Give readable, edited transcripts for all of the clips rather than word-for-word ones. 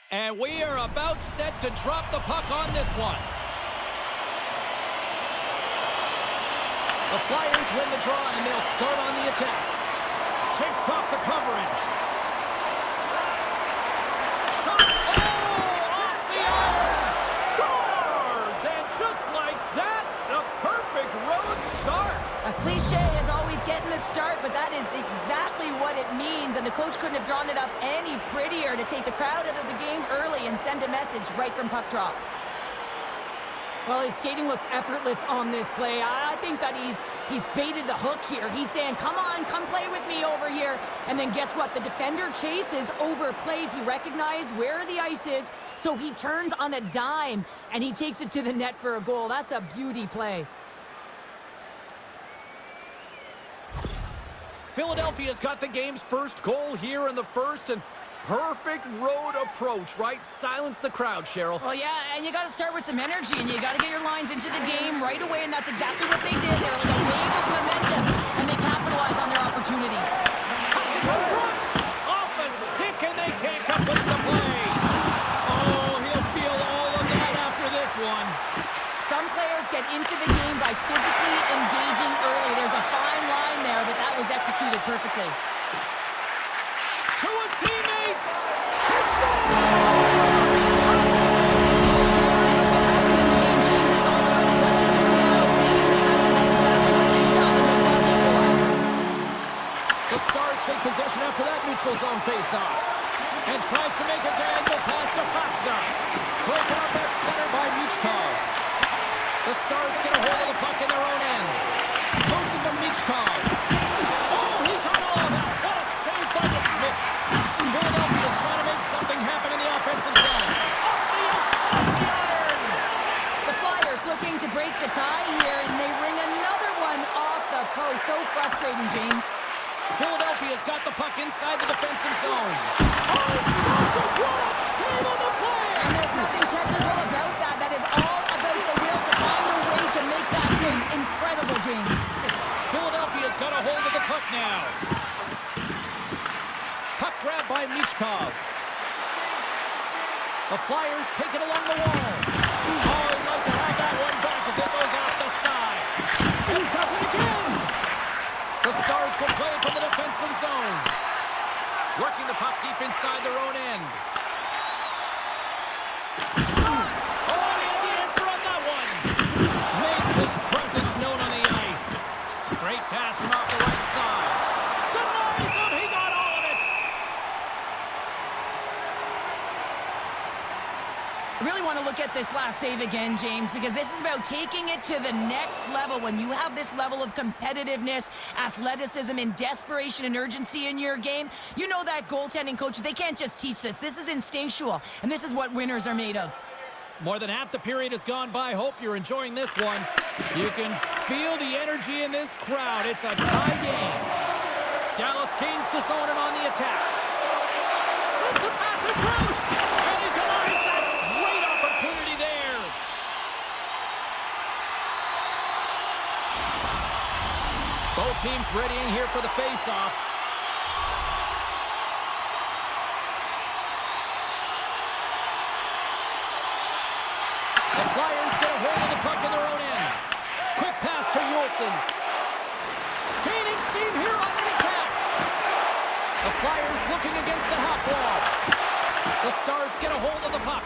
And we are about set to drop the puck on this one. The Flyers win the draw, and they'll start on the attack. Shakes off the coverage. Shot! Oh! Off the iron! Scores! And just like that, the perfect road start. A cliche is always getting the start, but that is exactly what it means. And the coach couldn't have drawn it up any prettier to take the crowd out of the game early and send a message right from puck drop. Well, his skating looks effortless on this play. I think that he's baited the hook here. He's saying, come on, come play with me over here. And then guess what? The defender chases, overplays. He recognizes where the ice is, so he turns on a dime, and he takes it to the net for a goal. That's a beauty play. Philadelphia's got the game's first goal here in the first, and perfect road approach, right? Silence the crowd, Cheryl. Well, yeah, and you got to start with some energy, and you got to get your lines into the game right away, and that's exactly what they did. There was a wave of momentum, and they capitalized on their opportunity. Passes in front, off a stick, and they can't compass the play. Oh, he'll feel all of that after this one. Some players get into the game by physically engaging early. There's a fine line there, but that was executed perfectly. To his teammate! He scores! The Stars take possession after that neutral zone face-off. And tries to make a diagonal pass to Faksa. Broken up at center by Michkov. The Stars get a hold of the puck in their own end. Moves it to Michkov. Oh, he got all of that. What a save by the Smith. Philadelphia's trying to make something happen in the offensive zone. Off the outside of the iron. The Flyers looking to break the tie here, and they ring another one off the post. So frustrating, James. Philadelphia's got the puck inside the defensive zone. Oh, stopped it. What a save on the play. And there's nothing technical about that. That is all about the will to find a way to make that save. Incredible, James. Philadelphia's got a hold of the puck now. Puck grab by Michkov. The Flyers take it along the wall. Oh, he'd like to have that one back as it goes off the side. And does it again. The Stars will play it from the defensive zone. Working the puck deep inside their own end. Oh, and he had the answer on that one. Makes his presence known on the ice. Great pass from off the right side. Denies him. He got all of it. I really want to look at this last save again, James, because this is about taking it to the next level. When you have this level of competitiveness, athleticism, and desperation and urgency in your game, you know that goaltending coaches, they can't just teach this. This is instinctual, and this is what winners are made of. More than half the period has gone by. Hope you're enjoying this one. You can feel the energy in this crowd. It's a tie game. Dallas gains the zone and on the attack. Sends a pass in front, and he denies that great opportunity there. Both teams readying here for the face-off. The Flyers get a hold of the puck in their own end. Quick pass to Yulson. Gaining steam here on the attack. The Flyers looking against the half wall. The Stars get a hold of the puck.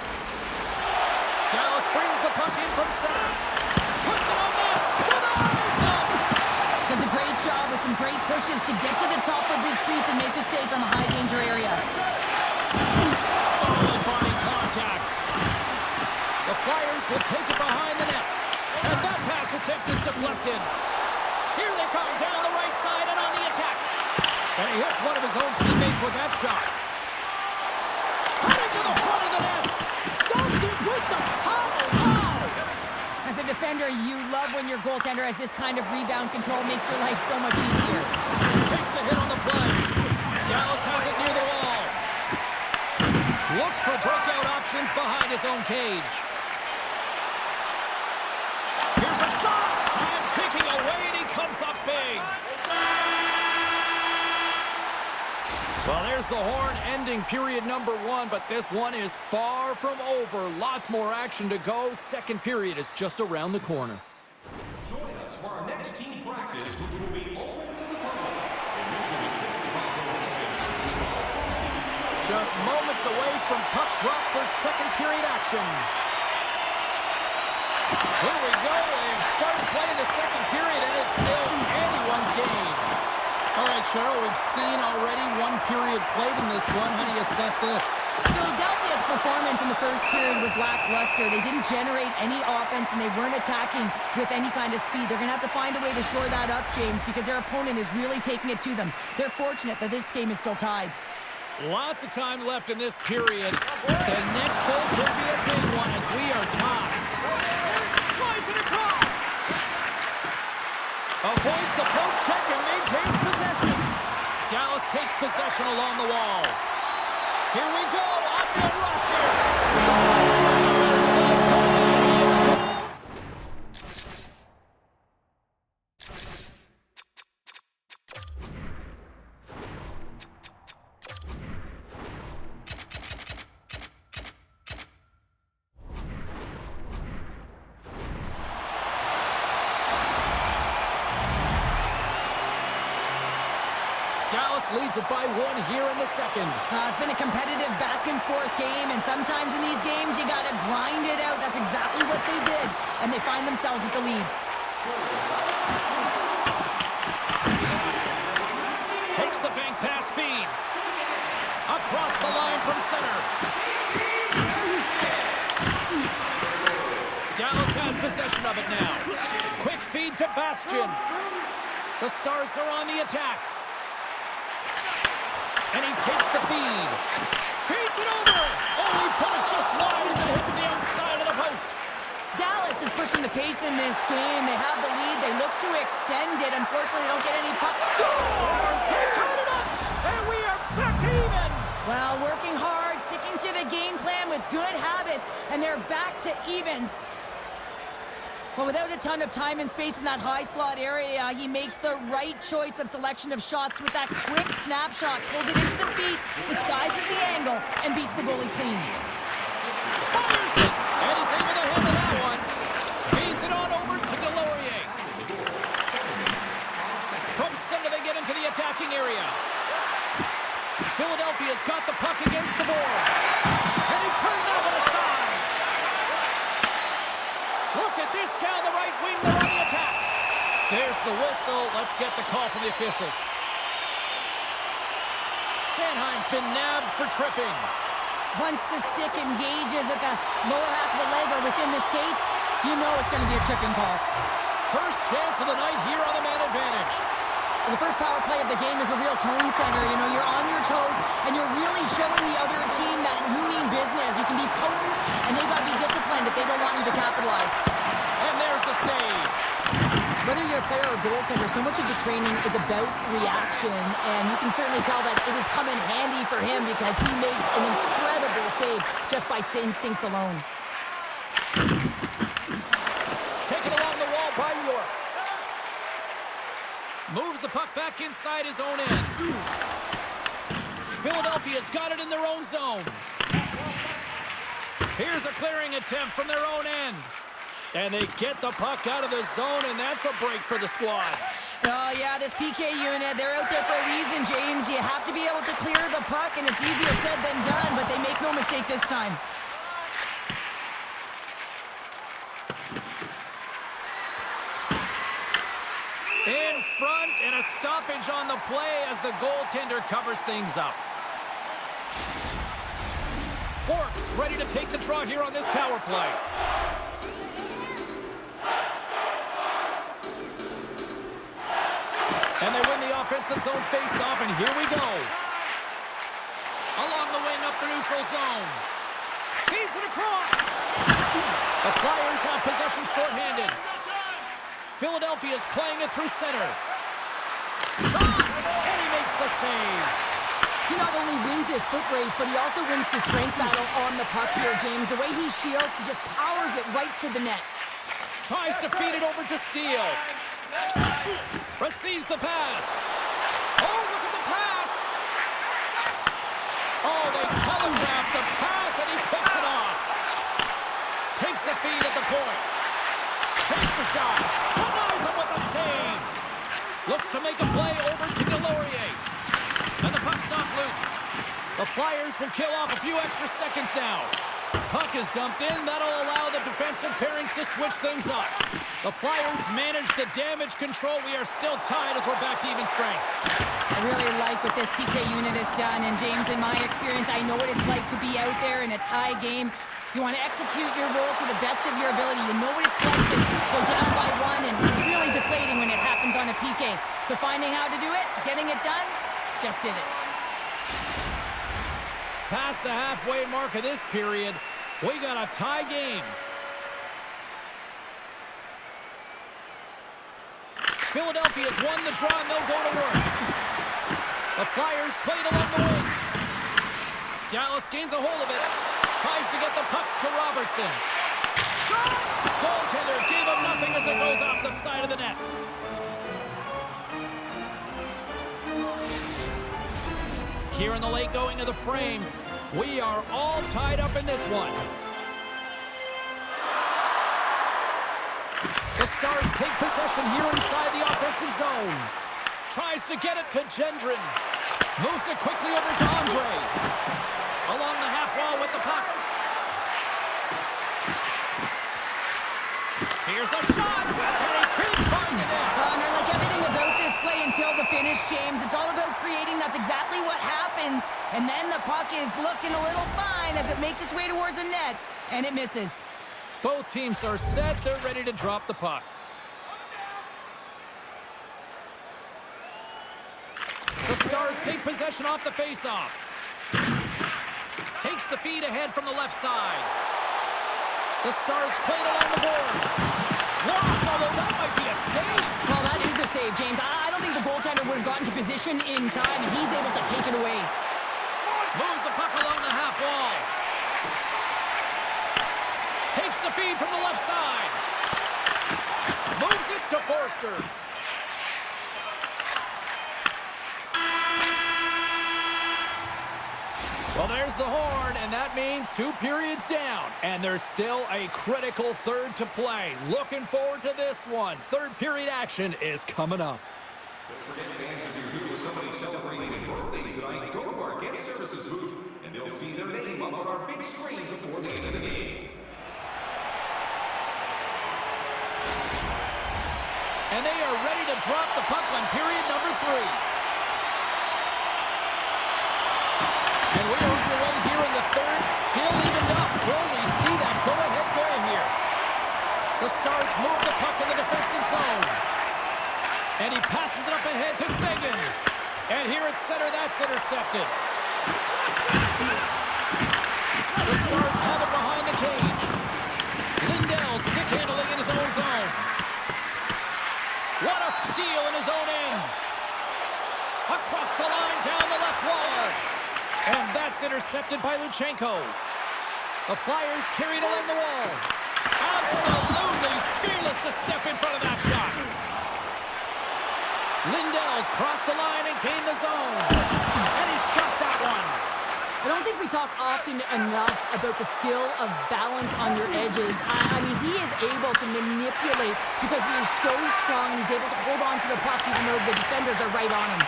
Dallas brings the puck in from center. Puts it on net. Denies him. Does a great job with some great pushes to get to the top of his crease and make the save from a high-danger area. Solid body contact. The Flyers will take it behind the net. And that pass attempt is deflected. Here they come down the right side and on the attack. And he hits one of his own teammates with that shot. Cutting to the front of the net. Stuffed it with the power. Wow! As a defender, you love when your goaltender has this kind of rebound control. Makes your life so much easier. Takes a hit on the play. Dallas has it near the wall. Looks for breakout options behind his own cage. Here's a shot. And taking away, and he comes up big. Well, there's There's the horn ending period number 1, but this one is far from over. Lots more action to go. Second period is just around the corner. Join us for our next team practice, which will be open to the public. Just moments away from puck drop for second period action. Here we go. They've started playing the second period, and it's still anyone's game. All right, Cheryl, we've seen already one period played in this one. How do you assess this? Philadelphia's performance in the first period was lackluster. They didn't generate any offense, and they weren't attacking with any kind of speed. They're going to have to find a way to shore that up, James, because their opponent is really taking it to them. They're fortunate that this game is still tied. Lots of time left in this period. The next goal could be a big one as we are tied. Slides it across. Avoids the poke check and maintains possession. Dallas takes possession along the wall. Here we go. Up the rusher. Dallas leads it by 1 here in the second. It's been a competitive back-and-forth game, and sometimes in these games, you got to grind it out. That's exactly what they did, and they find themselves with the lead. Takes the bank pass feed. Across the line from center. Dallas has possession of it now. Quick feed to Bastian. The Stars are on the attack. And he takes the feed. Feeds it over. Oh, he put it just wide as it hits the outside of the post. Dallas is pushing the pace in this game. They have the lead. They look to extend it. Unfortunately, they don't get any pucks. Scores! They tied it up! And we are back to even! Well, working hard, sticking to the game plan with good habits, and they're back to evens. Well, without a ton of time and space in that high slot area, he makes the right choice of selection of shots with that quick snapshot, pulls it into the feet, disguises the angle, and beats the goalie clean. Fires it! And he's able to handle that one. Feeds it on over to Delorier. From center, they get into the attacking area. Philadelphia's got the puck against the boards. And he turned that one aside. Look at this down the right wing. They're on the attack. There's the whistle. Let's get the call from the officials. Sanheim's been nabbed for tripping. Once the stick engages at the lower half of the leg or within the skates, you know it's going to be a tripping call. First chance of the night here on the man advantage. The first power play of the game is a real tone setter. You know, you're on your toes, and you're really showing the other team that you mean business. You can be potent, and they've got to be disciplined if they don't want you to capitalize. And there's the save. Whether you're a player or goaltender, so much of the training is about reaction, and you can certainly tell that it has come in handy for him because he makes an incredible save just by instincts alone. Taken along the wall by York. Moves the puck back inside his own end. Philadelphia's got it in their own zone. Here's a clearing attempt from their own end. And they get the puck out of the zone, and that's a break for the squad. Oh, yeah, this PK unit, they're out there for a reason, James. You have to be able to clear the puck, and it's easier said than done, but they make no mistake this time. In front, and a stoppage on the play as the goaltender covers things up. Bork's ready to take the draw here on this power play. And they win the offensive zone face-off, and here we go. Along the wing up the neutral zone. Feeds it across. The Flyers have possession shorthanded. Philadelphia's playing it through center. Shot! And he makes the save. He not only wins his foot race, but he also wins the strength battle on the puck here, James. The way he shields, he just powers it right to the net. Tries to feed it over to Steele. Receives the pass. Oh, look at the pass. Oh, they telegraph the pass, and he picks it off. Takes the feed at the point. Takes a shot. Denies him with the save. Looks to make a play over to Delorier. And the puck's knocked loose. The Flyers will kill off a few extra seconds now. Puck is dumped in. That'll allow the defensive pairings to switch things up. The Flyers manage the damage control. We are still tied as we're back to even strength. I really like what this PK unit has done. And James, in my experience, I know what it's like to be out there in a tie game. You want to execute your role to the best of your ability. You know what it's like to go down by one, and it's really deflating when it happens on a PK. So finding how to do it, getting it done, just did it. Past the halfway mark of this period, we got a tie game. Philadelphia's won the draw, and they'll go to work. The Flyers played along the wing. Dallas gains a hold of it. Tries to get the puck to Robertson. Shot! Goaltender gave him nothing as it goes off the side of the net. Here in the late going of the frame, we are all tied up in this one. The Stars take possession here inside the offensive zone. Tries to get it to Gendron. Moves it quickly over to Andre. Along the half wall with the puck. Here's a shot, and he keeps finding it. And I like everything about this play until the finish, James. It's all about creating. That's exactly what happens. And then the puck is looking a little fine as it makes its way towards the net, and it misses. Both teams are set. They're ready to drop the puck. The Stars take possession off the faceoff. Takes the feed ahead from the left side. The Stars played along the boards. Blocked, although that might be a save. Well, that is a save, James. I don't think the goaltender would have gotten to position in time, and he's able to take it away. Moves the puck along the half wall. Takes the feed from the left side. Moves it to Forster. Well, there's the horn, and that means 2 periods down. And there's still a critical third to play. Looking forward to this one. Third period action is coming up. Don't forget, fans, if you're here with somebody celebrating a birthday tonight, go to our guest services booth, and they'll see their name up on our big screen before the end of the game. And they are ready to drop the puck on period number 3. And we are underway here in the third, still evened up. Will we see that go-ahead goal here? The Stars move the puck in the defensive zone. And he passes it up ahead to Seguin. And here at center, that's intercepted. The Stars have it behind the cage. Lindell stick handling in his own zone. What a steal in his own end. Across the line, down the left wall. And that's intercepted by Luchenko. The Flyers carried along the wall. Absolutely fearless to step in front of that shot. Lindell's crossed the line and gained the zone. And he's got that one. I don't think we talk often enough about the skill of balance on your edges. I mean, he is able to manipulate because he is so strong and he's able to hold on to the puck even though the defenders are right on him.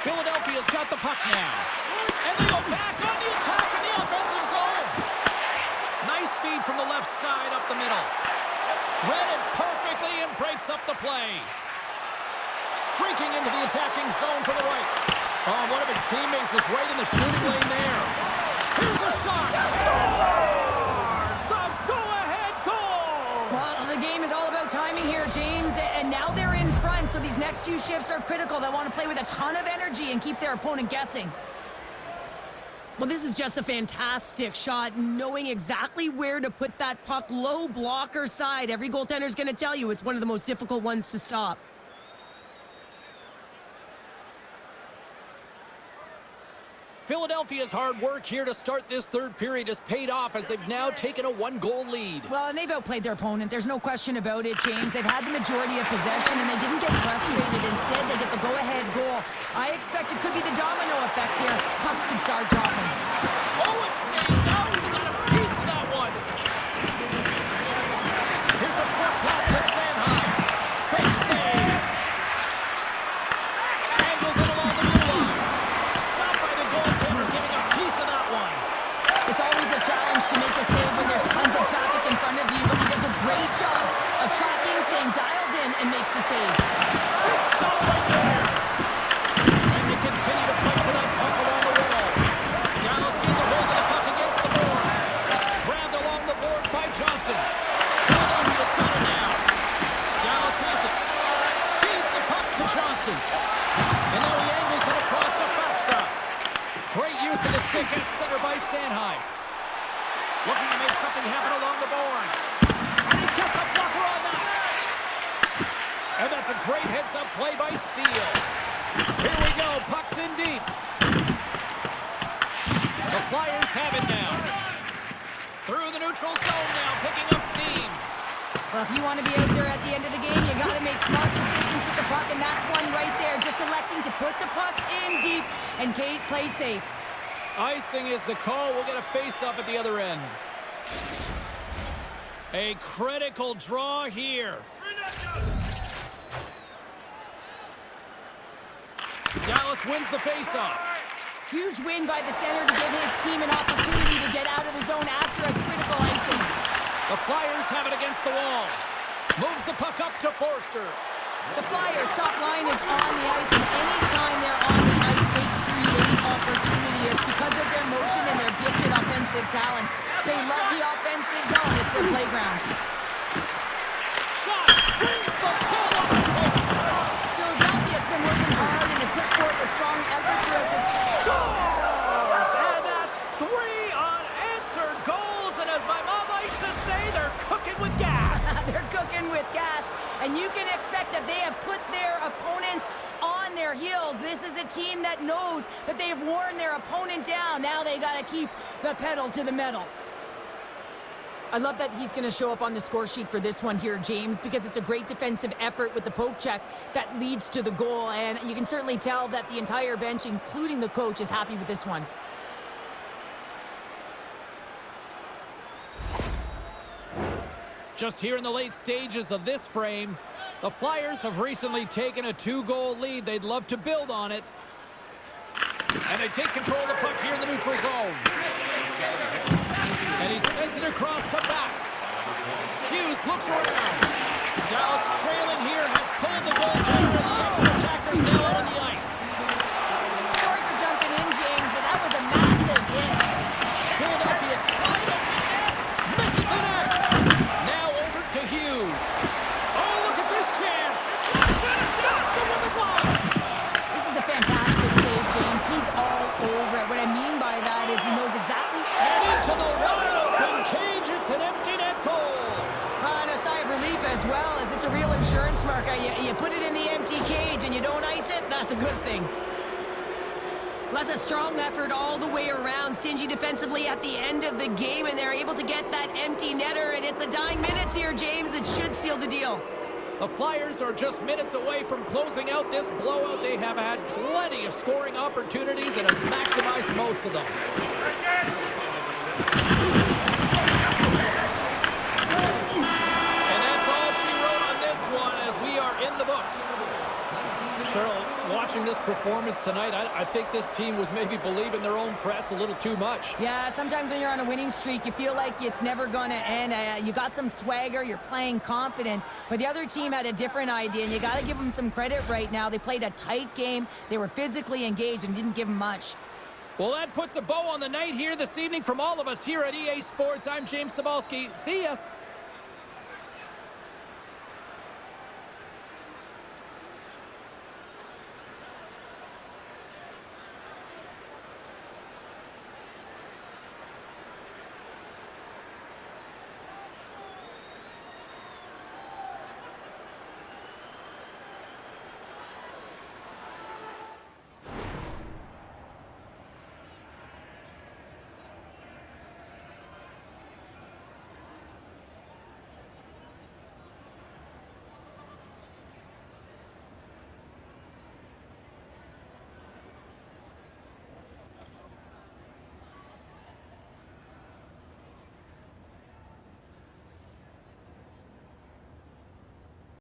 Philadelphia's got the puck now. And they go back on the attack in the offensive zone. Nice feed from the left side up the middle. Read it perfectly and breaks up the play. Streaking into the attacking zone for the right. Oh, one of his teammates is right in the shooting lane there. Here's a shot. Stars! The go-ahead goal! Well, the game is all about timing here, James, and now they're in front, so these next few shifts are critical. They want to play with a ton of energy and keep their opponent guessing. Well, this is just a fantastic shot, knowing exactly where to put that puck low blocker side. Every goaltender's going to tell you it's one of the most difficult ones to stop. Philadelphia's hard work here to start this third period has paid off as they've now taken a 1-goal lead. Well, and they've outplayed their opponent. There's no question about it, James. They've had the majority of possession, and they didn't get frustrated. Instead, they get the go-ahead goal. I expect it could be the domino effect here. Pucks could start dropping. Oh, it stays out. He got a piece of that one. Here's a short pass to Sanheim. Big save. Angles it along the blue line. Stopped by the goaltender, getting a piece of that one. It's always a challenge to make a save when there's tons of traffic in front of you, but he does a great job of tracking, staying dialed in, and makes the save. Big stop right there. And they continue to fight for that puck along the wall. Dallas gets a hold of the puck against the boards. Grabbed along the boards by Johnston. Philadelphia's got it now. Dallas has it. Feeds the puck to Johnston. And now he angles it across to Faksa. Great use of the stick at center by Sanheim. Looking to make something happen along the boards. And he gets a blocker on that. And that's a great heads-up play by Steele. Here we go. Puck's in deep. The Flyers have it now. Through the neutral zone now, picking up steam. Well, if you want to be out there at the end of the game, you got to make smart decisions with the puck, and that's one right there. Just electing to put the puck in deep and Kate play safe. Icing is the call. We'll get a face-up at the other end. A critical draw here. Dallas wins the face-off. Huge win by the center to give his team an opportunity to get out of the zone after a critical icing. The Flyers have it against the wall. Moves the puck up to Forster. The Flyers' top line is on the ice, and anytime they're on the ice, they create opportunities because of their motion and their gifted offensive talents. They love the offensive zone. It's their playground. Shot brings the pull up the post. Philadelphia's been working hard and have put forth a strong effort throughout this. Scores! And that's 3 unanswered goals. And as my mom likes to say, they're cooking with gas. They're cooking with gas, and you can expect that they have put their opponents on their heels. This is a team that knows that they have worn their opponent down. Now they got to keep the pedal to the metal. I love that he's going to show up on the score sheet for this one here, James, because it's a great defensive effort with the poke check that leads to the goal, and you can certainly tell that the entire bench, including the coach, is happy with this one. Just here in the late stages of this frame, the Flyers have recently taken a 2-goal lead. They'd love to build on it. And they take control of the puck here in the neutral zone. And he sends it across to back. Hughes looks around. Dallas trailing here has pulled the goaltender, and the extra attackers now out on the ice. Sorry for jumping in, James, but that was a massive hit. Philadelphia's wide open net. Misses the net. Now over to Hughes. Oh, look at this chance. Stops him with a glove. This is a fantastic save, James. He's all over it. What I mean by that is he knows exactly. And into the wide open cage. It's an empty net goal. And a sigh of relief as well, as it's a real insurance marker. You put it in the empty cage and you don't ice it, that's a good thing. That's a strong effort all the way around. Stingy defensively at the end of the game, and they're able to get that empty netter. And it's the dying minutes here, James. It should seal the deal. The Flyers are just minutes away from closing out this blowout. They have had plenty of scoring opportunities and have maximized most of them. And that's all she wrote on this one as we are in the books. Cheryl, watching this performance tonight, I think this team was maybe believing their own press a little too much. Yeah, sometimes when you're on a winning streak, you feel like it's never going to end. You got some swagger, you're playing confident, but the other team had a different idea, and you got to give them some credit right now. They played a tight game, they were physically engaged, and didn't give them much. Well, that puts a bow on the night here this evening from all of us here at EA Sports. I'm James Cybulski. See ya.